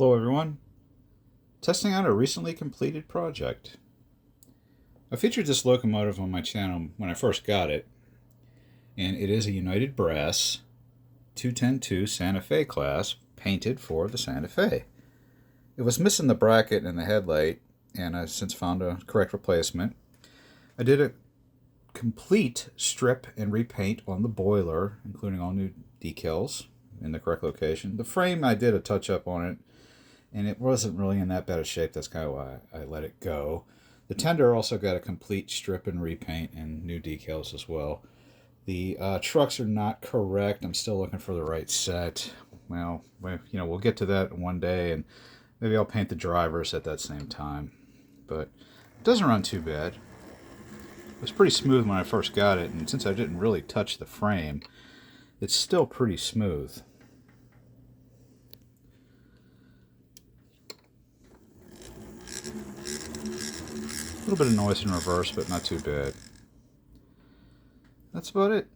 Hello everyone, testing out a recently completed project. I featured this locomotive on my channel when I first got it, and it is a United Brass 210-2 Santa Fe class painted for the Santa Fe. It was missing the bracket and the headlight, and I've since found a correct replacement. I did a complete strip and repaint on the boiler, including all new decals in the correct location. The frame, I did a touch up on it, and it wasn't really in that bad of shape. That's kind of why I let it go. The tender also got a complete strip and repaint and new decals as well. The trucks are not correct. I'm still looking for the right set. Well, we'll get to that one day, and maybe I'll paint the drivers at that same time. But it doesn't run too bad. It was pretty smooth when I first got it, and since I didn't really touch the frame, it's still pretty smooth. A little bit of noise in reverse, but not too bad. That's about it.